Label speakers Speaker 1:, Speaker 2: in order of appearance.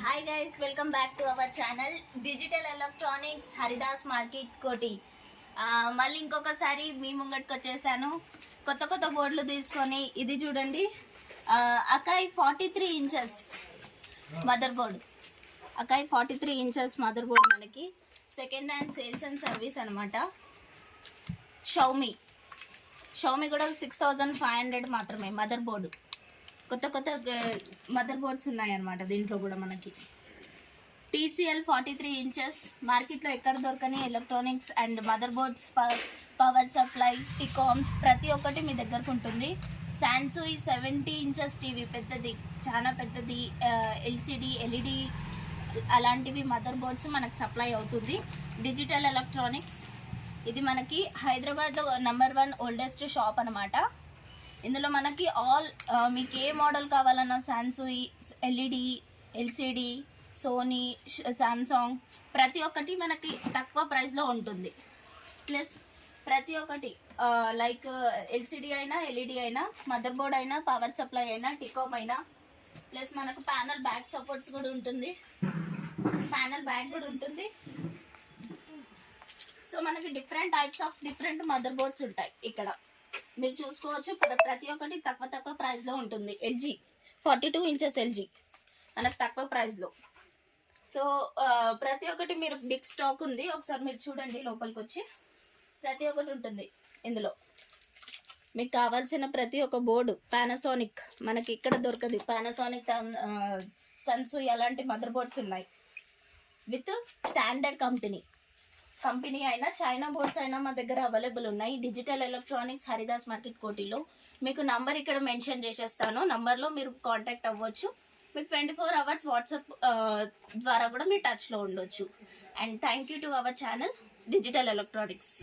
Speaker 1: Hi guys, welcome back to our channel digital electronics Haridas market కోటి. మళ్ళీ ఇంకొకసారి మీ ముంగటికి వచ్చేసాను కొత్త కొత్త బోర్డులు తీసుకొని. ఇది చూడండి, Akai 43 inches motherboard. Akai 43 inches motherboard మనకి second hand sales and service అనమాట. షౌమి కూడా 6500 మాత్రమే మదర్ బోర్డు. కొత్త కొత్త మదర్ బోర్డ్స్ ఉన్నాయన్నమాట దీంట్లో కూడా మనకి. TCL 43 ఇంచెస్ మార్కెట్లో ఎక్కడ దొరకని electronics and motherboards, power supply, టికామ్స్ ప్రతి ఒక్కటి మీ దగ్గరకు ఉంటుంది. శాంసంగ్ 70 ఇంచెస్ టీవీ, పెద్దది, చాలా పెద్దది, LCD, LED అలాంటివి మదర్ బోర్డ్స్ మనకు సప్లై అవుతుంది. డిజిటల్ ఎలక్ట్రానిక్స్ ఇది మనకి హైదరాబాద్లో నంబర్ 1 ఓల్డెస్ట్ షాప్ అనమాట. ఇందులో మనకి ఆల్ మీకు ఏ మోడల్ కావాలన్నా Samsung, LED, LCD, Sony, Samsung ప్రతి ఒక్కటి మనకి తక్కువ ప్రైస్లో ఉంటుంది. ప్లస్ ప్రతి ఒక్కటి లైక్ LCD అయినా, LED అయినా, మదర్ బోర్డ్ అయినా, పవర్ సప్లై అయినా, టికామ్ అయినా, ప్లస్ మనకు ప్యానల్ బ్యాక్ సపోర్ట్స్ కూడా ఉంటుంది, ప్యానల్ బ్యాక్ కూడా ఉంటుంది. సో మనకి different types of different mother boards ఉంటాయి ఇక్కడ. మీరు చూసుకోవచ్చు, ప్రతి ఒక్కటి తక్కువ ప్రైస్లో ఉంటుంది. LG 42 ఇంచెస్ LG మనకు తక్కువ ప్రైస్లో. సో ప్రతి ఒక్కటి మీరు బిగ్ స్టాక్ ఉంది, ఒకసారి మీరు చూడండి లోపలికి వచ్చి. ప్రతి ఒక్కటి ఉంటుంది ఇందులో. మీకు కావాల్సిన ప్రతి ఒక్క బోర్డు పానాసోనిక్ మనకి ఇక్కడ దొరకదు. పానాసోనిక్, సన్సూయ్ అలాంటి మదర్ బోర్డ్స్ ఉన్నాయి విత్ స్టాండర్డ్ కంపెనీ అయినా, చైనా బోర్డ్స్ అయినా మా దగ్గర అవైలబుల్ ఉన్నాయి. డిజిటల్ ఎలక్ట్రానిక్స్ హరిదాస్ మార్కెట్ కోటిలో. మీకు నంబర్ ఇక్కడ మెన్షన్ చేసేస్తాను, నంబర్లో మీరు కాంటాక్ట్ అవ్వచ్చు. మీకు 24 అవర్స్ వాట్సాప్ ద్వారా కూడా మీరు టచ్లో ఉండొచ్చు. And thank you to our channel digital electronics.